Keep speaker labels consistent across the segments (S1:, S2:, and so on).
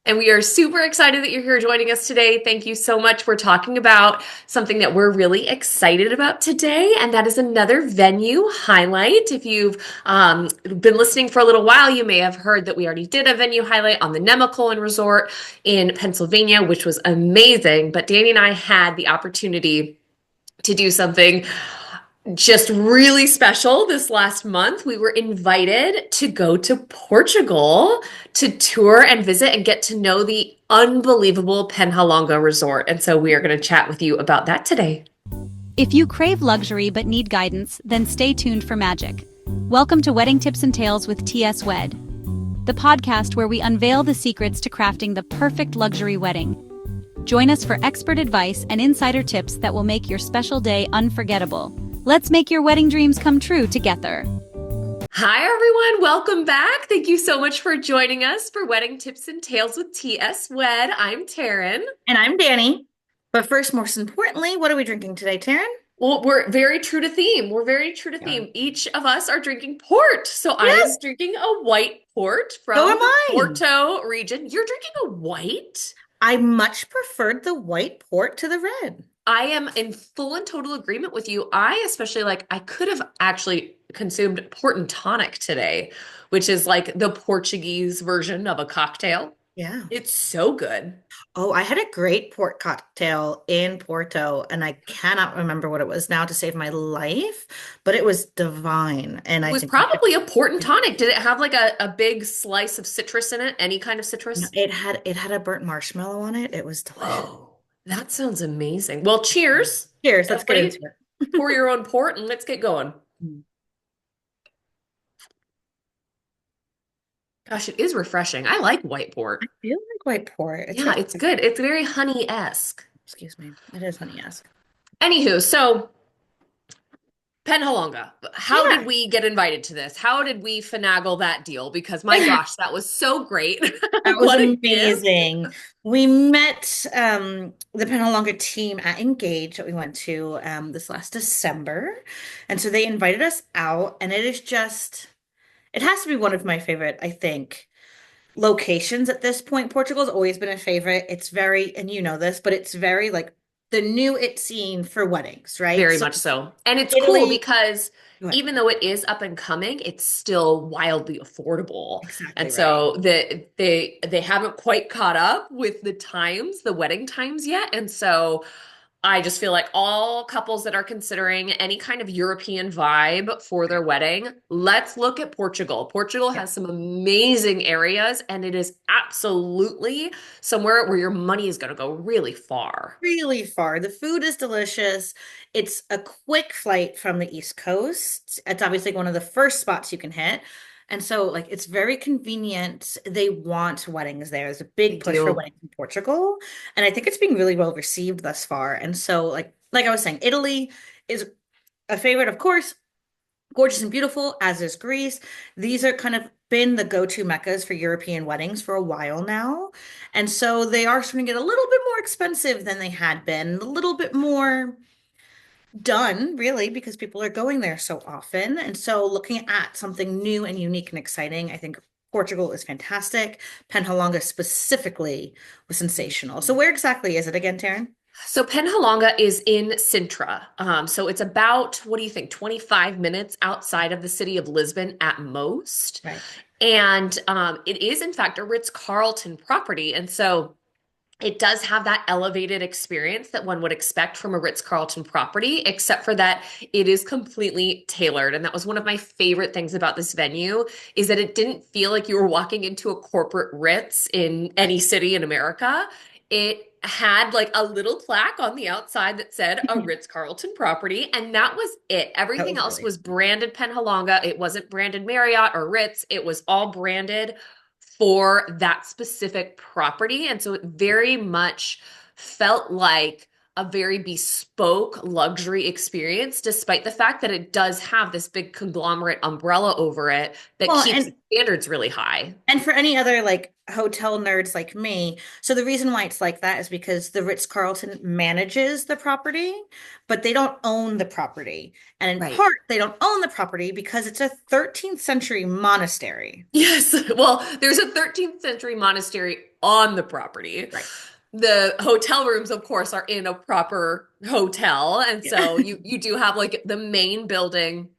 S1: And we are super excited that you're here joining us today. Thank you so much. We're talking about something that we're really excited about today, and that is another venue highlight. If you've been listening for a little while, you may have heard that we already did a venue highlight on the Michelin Resort in Pennsylvania, which was amazing. But Danny and I had the opportunity to do something just really special this last month. We were invited to go to Portugal to tour and visit and get to know the unbelievable Penha Longa Resort. And so we are going to chat with you about that today.
S2: If you crave luxury but need guidance, then stay tuned for magic. Welcome to Wedding Tips and Tales with T.S. Wed, the podcast where we unveil the secrets to crafting the perfect luxury wedding. Join us for expert advice and insider tips that will make your special day unforgettable. Let's make your wedding dreams come true together.
S1: Hi, everyone. Welcome back. Thank you so much for joining us for Wedding Tips and Tales with T.S. Wed. I'm Taryn.
S3: And I'm Dani. But first, most importantly, what are we drinking today, Taryn?
S1: Well, we're very true to theme. We're very true to theme. Each of us are drinking port. So I am drinking a white port from the Porto region. You're drinking a white?
S3: I much preferred the white port to the red.
S1: I am in full and total agreement with you. I could have actually consumed port and tonic today, which is like the Portuguese version of a cocktail.
S3: Yeah.
S1: It's so good.
S3: Oh, I had a great port cocktail in Porto, and I cannot remember what it was now to save my life, but it was divine. And
S1: it was probably a port and tonic. Did it have like a big slice of citrus in it? Any kind of citrus?
S3: No, it had a burnt marshmallow on it. It was delicious.
S1: Oh. That sounds amazing. Well, cheers.
S3: Cheers. Let's get into it.
S1: Pour your own port and let's get going. Gosh, it is refreshing. I like white port.
S3: I feel like white port.
S1: It's good. It's very honey-esque.
S3: Excuse me. It is honey-esque.
S1: Anywho, so Penha Longa, how did we get invited to this? How did we finagle that deal? Because my gosh, that was so great.
S3: That was amazing. We met the Penha Longa team at Engage that we went to this last December. And so they invited us out, and it has to be one of my favorite, I think, locations at this point. Portugal's always been a favorite. It's very, and you know this, but it's very like the new it scene for weddings, right?
S1: Very much so. And it's cool because even though it is up and coming, it's still wildly affordable.
S3: Exactly
S1: and so they haven't quite caught up with the wedding times yet. And so I just feel like all couples that are considering any kind of European vibe for their wedding, let's look at Portugal. Portugal has some amazing areas, and it is absolutely somewhere where your money is going to go really far.
S3: Really far. The food is delicious. It's a quick flight from the East Coast. It's obviously one of the first spots you can hit. And so, like, it's very convenient. They want weddings there. There's a big push for weddings in Portugal. And I think it's being really well received thus far. And so, like I was saying, Italy is a favorite, of course. Gorgeous and beautiful, as is Greece. These are kind of been the go-to meccas for European weddings for a while now. And so they are starting to get a little bit more expensive than they had been, a little bit more done, really, because people are going there so often. And so looking at something new and unique and exciting, I think Portugal is fantastic. Penha Longa specifically was sensational. So where exactly is it again, Taryn?
S1: So Penha Longa is in Sintra. So it's about, what do you think, 25 minutes outside of the city of Lisbon at most.
S3: Right.
S1: And it is, in fact, a Ritz-Carlton property. And so it does have that elevated experience that one would expect from a Ritz-Carlton property, except for that it is completely tailored. And that was one of my favorite things about this venue, is that it didn't feel like you were walking into a corporate Ritz in any city in America. It had like a little plaque on the outside that said a Ritz-Carlton property, and that was it. Everything else was branded Penha Longa. It wasn't branded Marriott or Ritz. It was all branded for that specific property. And so it very much felt like a very bespoke luxury experience, despite the fact that it does have this big conglomerate umbrella over it that keeps standards really high.
S3: And for any other like hotel nerds like me, so the reason why it's like that is because the Ritz-Carlton manages the property, but they don't own the property. And in part, they don't own the property because it's a 13th century monastery.
S1: Yes. Well, there's a 13th century monastery on the property.
S3: Right.
S1: The hotel rooms, of course, are in a proper hotel. And
S3: Yeah.
S1: so you do have like the main building,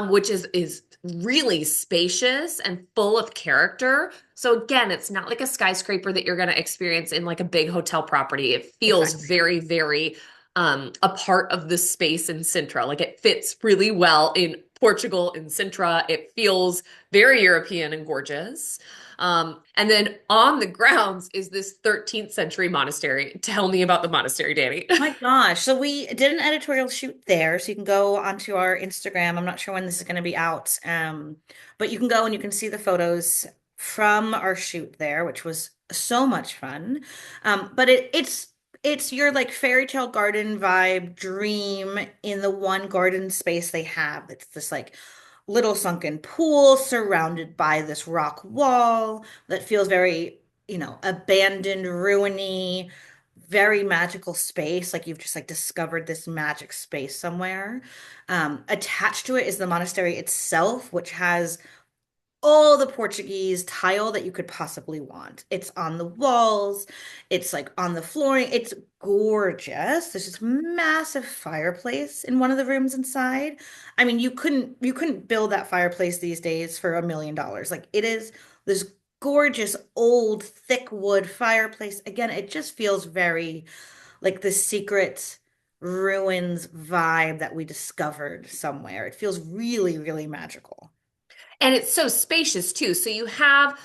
S1: which is really spacious and full of character. So again, it's not like a skyscraper that you're going to experience in like a big hotel property. It feels
S3: Exactly.
S1: very, very a part of the space in Sintra. Like it fits really well in Portugal, in Sintra. It feels very European and gorgeous. And then on the grounds is this 13th century monastery. Tell me about the monastery, Dani.
S3: My gosh. So we did an editorial shoot there. So you can go onto our Instagram. I'm not sure when this is going to be out. But you can go and you can see the photos from our shoot there, which was so much fun. But it's your like fairy tale garden vibe dream in the one garden space they have. It's this like little sunken pool surrounded by this rock wall that feels very, abandoned, ruiny, very magical space. Like you've just like discovered this magic space somewhere. Attached to it is the monastery itself, which has all the Portuguese tile that you could possibly want. It's on the walls, it's like on the flooring. It's gorgeous. There's this massive fireplace in one of the rooms inside. I mean, you couldn't build that fireplace these days for $1 million. Like it is this gorgeous old thick wood fireplace. Again, it just feels very like the secret ruins vibe that we discovered somewhere. It feels really, really magical.
S1: And it's so spacious too. So you have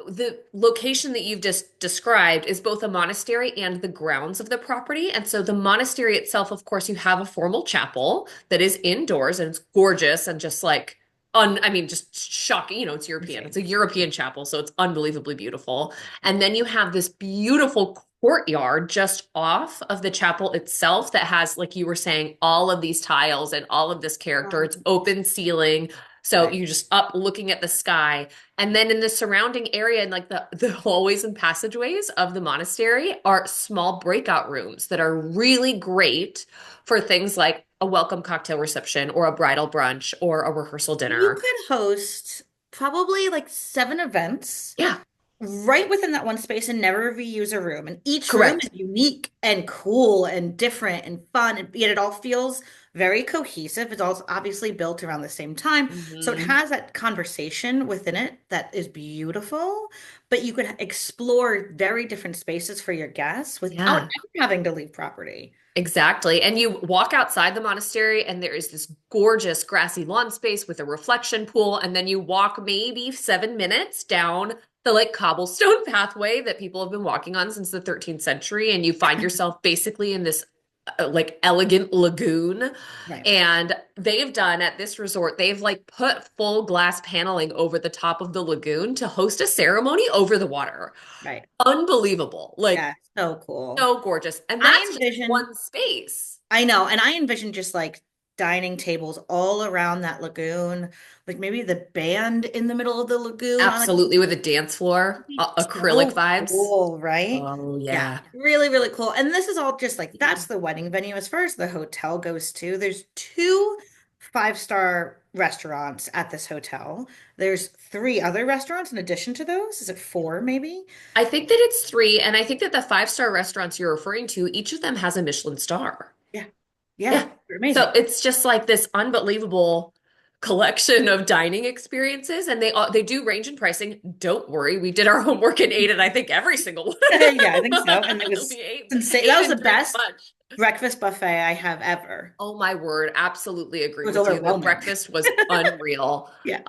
S1: the location that you've just described is both a monastery and the grounds of the property. And so the monastery itself, of course, you have a formal chapel that is indoors and it's gorgeous and just like I mean, just shocking. It's European. It's
S3: Insane.
S1: a European chapel, so it's unbelievably beautiful. And then you have this beautiful courtyard just off of the chapel itself that has, like you were saying, all of these tiles and all of this character. It's open ceiling. So
S3: Right.
S1: you just up looking at the sky. And then in the surrounding area and like the hallways and passageways of the monastery are small breakout rooms that are really great for things like a welcome cocktail reception or a bridal brunch or a rehearsal
S3: You
S1: dinner.
S3: could host probably like 7 events
S1: Yeah,
S3: right within that one space and never reuse a room. And each room is
S1: correct.
S3: unique and cool and different and fun, and yet it all feels very cohesive. It's all obviously built around the same time. So it
S1: Hmm.
S3: has that conversation within it that is beautiful, but you could explore very different spaces for your guests without
S1: Yeah.
S3: ever having to leave property.
S1: Exactly. And you walk outside the monastery, and there is this gorgeous grassy lawn space with a reflection pool. And then you walk maybe 7 minutes down the like cobblestone pathway that people have been walking on since the 13th century. And you find yourself basically in this like elegant lagoon.
S3: Right,
S1: And they've done at this resort, they've like put full glass paneling over the top of the lagoon to host a ceremony over the water.
S3: right.
S1: Unbelievable. Like
S3: Yeah, so cool.
S1: so gorgeous. And
S3: I
S1: that's just
S3: envision
S1: one space.
S3: I know, and I envision just like dining tables all around that lagoon, like maybe the band in the middle of the lagoon on like
S1: Absolutely, with a dance floor, acrylic
S3: so
S1: vibes.
S3: cool, right?
S1: Oh,
S3: Yeah,
S1: yeah.
S3: really, really cool. And this is all just like that's the wedding venue. As far as the hotel goes too, there's two five-star restaurants at this hotel. There's three other restaurants in addition to those. Is it four, maybe?
S1: I think that it's three, and I think that the five-star restaurants you're referring to, each of them has a Michelin star.
S3: Yeah. Yeah,
S1: Yeah.
S3: they're
S1: So
S3: amazing.
S1: it's just like this unbelievable collection of dining experiences, and they do range in pricing. Don't worry, we did our homework and ate at I think every single one
S3: Yeah, I
S1: of
S3: think so. And it
S1: them.
S3: was
S1: We ate
S3: insane. That
S1: ate
S3: was the
S1: and drank a
S3: best
S1: bunch.
S3: breakfast buffet I have ever.
S1: Oh my word, absolutely
S3: It
S1: agree
S3: was
S1: with you. The
S3: overwhelming.
S1: breakfast was unreal.
S3: Yeah.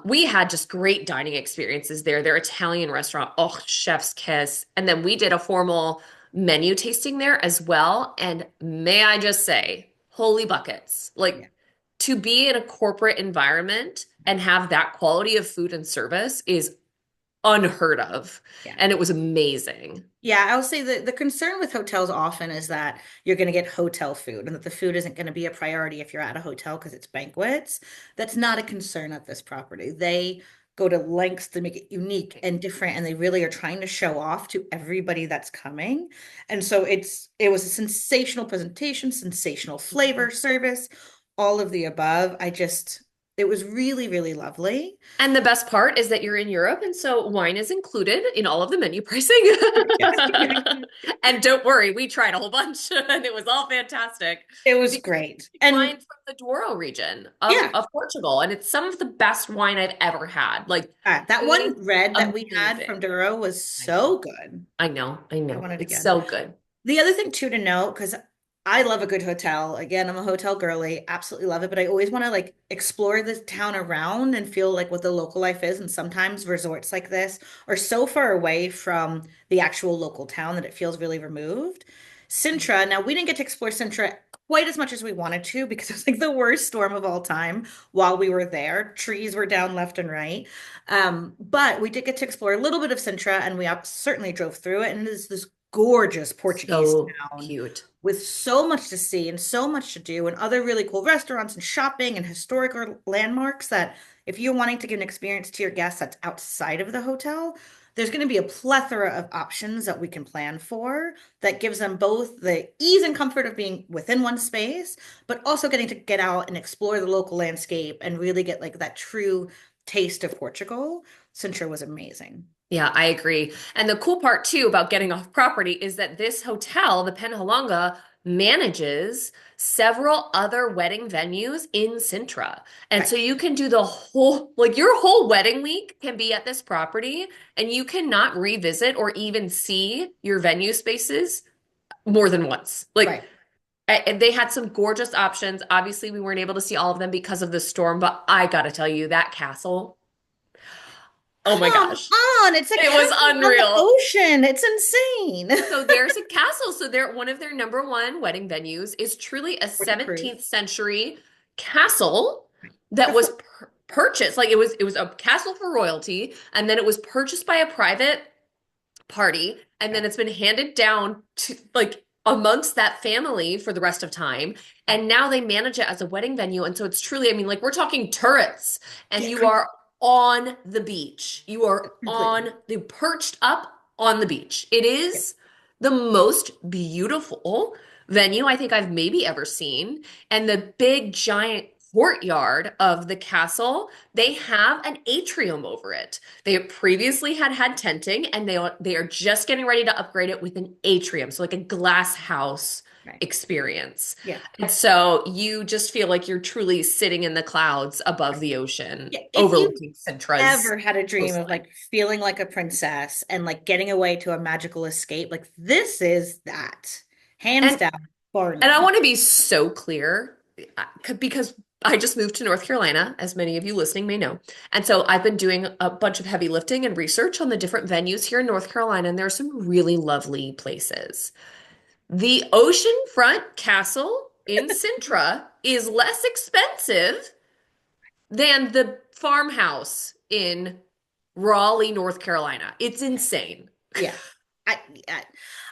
S1: We had just great dining experiences there. Their Italian restaurant, oh, chef's kiss. And then we did a formal menu tasting there as well. And may I just say, holy buckets.
S3: Yeah.
S1: Like to be in a corporate environment and have that quality of food and service is unheard of.
S3: Yeah.
S1: And it was amazing.
S3: Yeah, I'll say the concern with hotels often is that you're going to get hotel food and that the food isn't going to be a priority if you're at a hotel because it's banquets. That's not a concern at this property. They go to lengths to make it unique and different, and they really are trying to show off to everybody that's coming. And so it was a sensational presentation, sensational flavor, service, all of the above. I just It was really, really lovely.
S1: And the best part is that you're in Europe, and so wine is included in all of the menu pricing.
S3: Yes.
S1: And don't worry, we tried a whole bunch, and it was all fantastic.
S3: It was
S1: Because
S3: great.
S1: it's wine
S3: And
S1: from the Douro region
S3: yeah,
S1: of Portugal, and it's some of the best wine I've ever had. Like,
S3: that
S1: it is
S3: one red that we had
S1: amazing.
S3: from Duro was
S1: I know,
S3: so good.
S1: I
S3: I
S1: know.
S3: want it
S1: It's
S3: again.
S1: so good.
S3: The other thing too to note, because I love a good hotel. Again, I'm a hotel girly, absolutely love it, but I always want to like explore the town around and feel like what the local life is. And sometimes resorts like this are so far away from the actual local town that it feels really removed. Sintra, now we didn't get to explore Sintra quite as much as we wanted to because it was like the worst storm of all time while we were there. Trees were down left and right. But we did get to explore a little bit of Sintra and we certainly drove through it. And it is this gorgeous Portuguese
S1: So
S3: town
S1: cute.
S3: with so much to see and so much to do, and other really cool restaurants and shopping and historical landmarks that if you're wanting to give an experience to your guests that's outside of the hotel, there's going to be a plethora of options that we can plan for that gives them both the ease and comfort of being within one space, but also getting to get out and explore the local landscape and really get like that true taste of Portugal. Sintra was amazing.
S1: Yeah, I agree. And the cool part too about getting off property is that this hotel, the Penha Longa, manages several other wedding venues in Sintra. And
S3: Right,
S1: so you can do the whole, like your whole wedding week can be at this property and you cannot revisit or even see your venue spaces more than once. Like
S3: right.
S1: they had some gorgeous options. Obviously, we weren't able to see all of them because of the storm, but I gotta tell you, that castle, oh my
S3: Come
S1: gosh,
S3: on, it's a
S1: it was
S3: castle on the
S1: unreal.
S3: ocean. It's insane.
S1: So there's a castle. So they're one of their number one wedding venues is truly a
S3: For the cruise.
S1: 17th century castle that was
S3: Before,
S1: purchased. Like it was a castle for royalty, and then it was purchased by a private party, and
S3: yeah,
S1: then it's been handed down to like amongst that family for the rest of time. And now they manage it as a wedding venue. And so it's truly, I mean, like we're talking turrets, and
S3: yeah,
S1: you are on the beach. You are
S3: completely.
S1: on the perched up on the beach. It
S3: Yeah,
S1: is the most beautiful venue I think I've maybe ever seen. And the big giant courtyard of the castle, they have an atrium over it. They previously had tenting, and they are just getting ready to upgrade it with an atrium, so like a glass house
S3: right.
S1: experience.
S3: Yeah.
S1: And so you just feel like you're truly sitting in the clouds above the ocean,
S3: Yeah. If you
S1: overlooking Sintra's
S3: ever had a dream of
S1: coastline.
S3: like feeling like a princess and like getting away to a magical escape, like this is that. Hands
S1: And
S3: down, bar
S1: and I
S3: none.
S1: want to be so clear because I just moved to North Carolina, as many of you listening may know. And so I've been doing a bunch of heavy lifting and research on the different venues here in North Carolina, and there are some really lovely places. The Oceanfront Castle in Sintra is less expensive than the farmhouse in Raleigh, North Carolina. It's insane.
S3: Yeah. I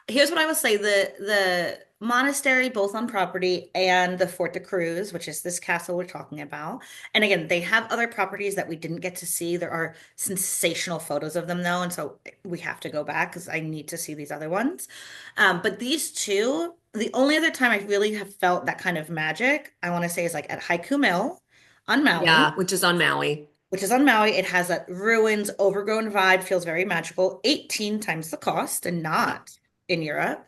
S3: here's what I will say. The monastery, both on property, and the Fort de Cruz, which is this castle we're talking about. And again, they have other properties that we didn't get to see. There are sensational photos of them though, and so we have to go back because I need to see these other ones. But these two, the only other time I really have felt that kind of magic, I want to say is like at Haiku Mill on
S1: Yeah,
S3: Maui,
S1: which is on Maui.
S3: which is on Maui. It has that ruins, overgrown vibe, feels very magical. 18 times the cost and not in Europe.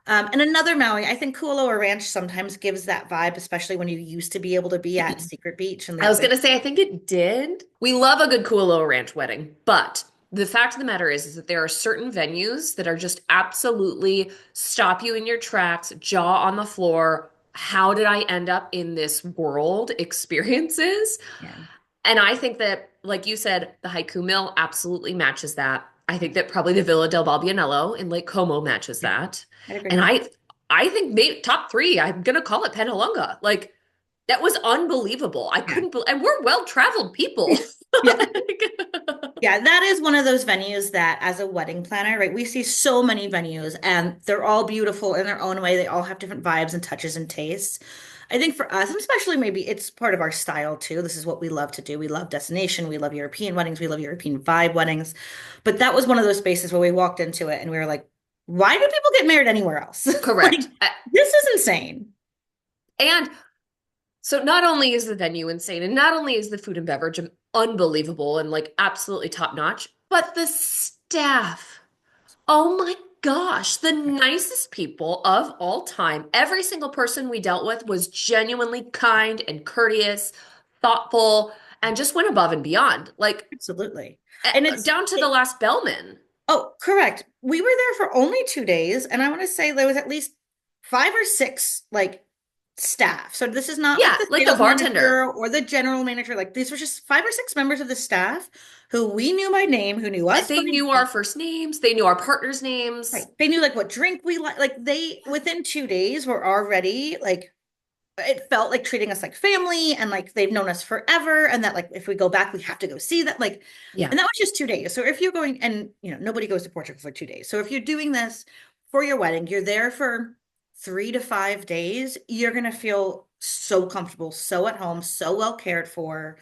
S3: And another Maui, I think Kualoa Ranch sometimes gives that vibe, especially when you used to be able to be at Secret Beach and
S1: I
S3: the
S1: was
S3: other.
S1: gonna say, I think it did. We love a good Kualoa Ranch wedding, but the fact of the matter is that there are certain venues that are just absolutely stop you in your tracks, jaw on the floor. How did I end up in this world experiences?
S3: Yeah,
S1: And I think that, like you said, the Haiku Mill absolutely matches that. I think that probably the Villa del Balbianello in Lake Como matches
S3: yeah,
S1: that.
S3: I'd
S1: And
S3: agree.
S1: I think maybe top three, I'm gonna call it Penhalonga. Like that was unbelievable. I
S3: Yeah.
S1: couldn't believe, and we're well-traveled people.
S3: Yeah. Yeah, that is one of those venues that, as a wedding planner, right, we see so many venues and they're all beautiful in their own way. They all have different vibes and touches and tastes. I think for us, and especially maybe it's part of our style too. This is what we love to do. We love destination. We love European weddings. We love European vibe weddings. But that was one of those spaces where we walked into it and we were like, why do people get married anywhere else? Like,
S1: Correct.
S3: this is insane.
S1: And So not only is the venue insane, and not only is the food and beverage unbelievable and like absolutely top notch, but the staff. Oh my gosh, the nicest people of all time. Every single person we dealt with was genuinely kind and courteous, thoughtful, and just went above and beyond. Like
S3: Absolutely. And
S1: down to the last bellman.
S3: oh, correct. We were there for only 2 days, and I want to say there was at least 5 or 6 like staff. So this is not like
S1: Yeah,
S3: the
S1: like the
S3: sales
S1: bartender.
S3: manager or the general manager. Like these were just 5 or 6 members of the staff who we knew by name, who knew us by
S1: They knew our
S3: name.
S1: first names, they knew our partners'
S3: Right.
S1: names.
S3: They knew like what drink we like. Like they within 2 days were already like it felt like treating us like family and like they've known us forever and that like if we go back we have to go see that like
S1: Yeah,
S3: and that was just 2 days. So if you're going and nobody goes to Portugal for 2 days. So if you're doing this for your wedding, you're there for 3 to 5 days, you're gonna feel so comfortable, so at home, so well cared for.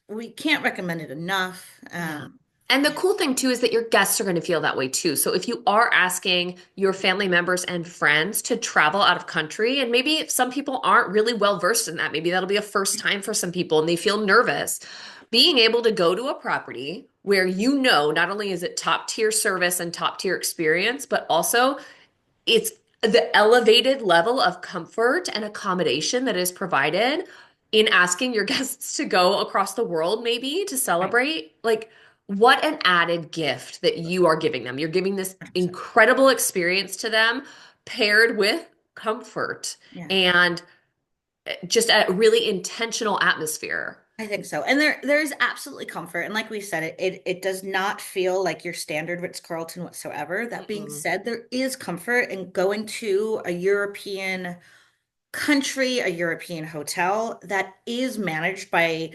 S3: We can't recommend it enough.
S1: yeah. And the cool thing too is that your guests are going to feel that way too. So if you are asking your family members and friends to travel out of country, and maybe some people aren't really well versed in that, maybe that'll be a first time for some people and they feel nervous, being able to go to a property where not only is it top tier service and top tier experience, but also it's the elevated level of comfort and accommodation that is provided in asking your guests to go across the world, maybe to
S3: Right.
S1: celebrate. Like, what an added gift that you are giving them. You're giving this
S3: 100%.
S1: incredible experience to them, paired with comfort
S3: Yeah.
S1: and just a really intentional atmosphere.
S3: I think so. And there's absolutely comfort. And like we said, it does not feel like your standard Ritz-Carlton whatsoever. That being
S1: Mm-mm.
S3: said, there is comfort in going to a European country, a European hotel that is managed by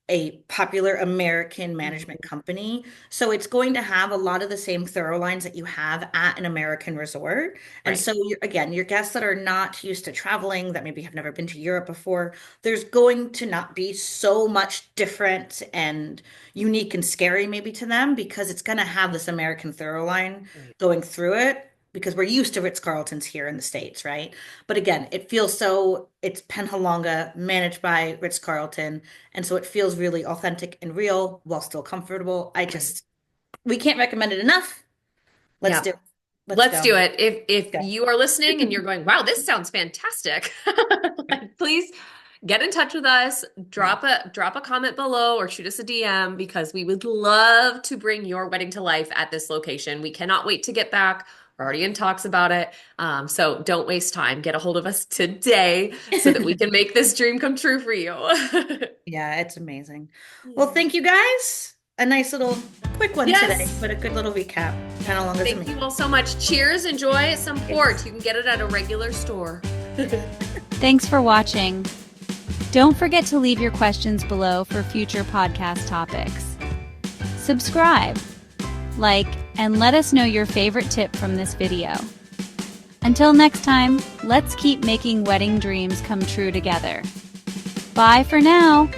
S3: a popular American management
S1: Mhm.
S3: company. So it's going to have a lot of the same thorough lines that you have at an American resort. And
S1: Right.
S3: so again, your guests that are not used to traveling, that maybe have never been to Europe before, there's going to not be so much different and unique and scary maybe to them because it's going to have this American thorough line
S1: Right.
S3: going through it. Because we're used to Ritz-Carltons here in the States, right? But again, it's Penha Longa, managed by Ritz-Carlton. And so it feels really authentic and real while still comfortable.
S1: Right.
S3: We can't recommend it enough. Let's
S1: Yeah.
S3: do it. Let's
S1: Let's
S3: go.
S1: do it. If
S3: Let's
S1: you are listening and you're going, wow, this sounds fantastic,
S3: go.
S1: like, please get in touch with us.
S3: Yeah.
S1: Drop a comment below or shoot us a DM because we would love to bring your wedding to life at this location. We cannot wait to get back. We're already in talks about it. So don't waste time. Get a hold of us today so that we can make this dream come true for you.
S3: Yeah, it's amazing. Well,
S1: Yeah.
S3: thank you guys. A nice little quick one today,
S1: Yes.
S3: but a good little recap. Penha Longa's
S1: Thank
S3: amazing.
S1: you all so much. Cheers. Enjoy some port.
S3: Yes.
S1: You can get it at a regular store.
S2: Thanks for watching. Don't forget to leave your questions below for future podcast topics. Subscribe, like, and let us know your favorite tip from this video. Until next time, let's keep making wedding dreams come true together. Bye for now.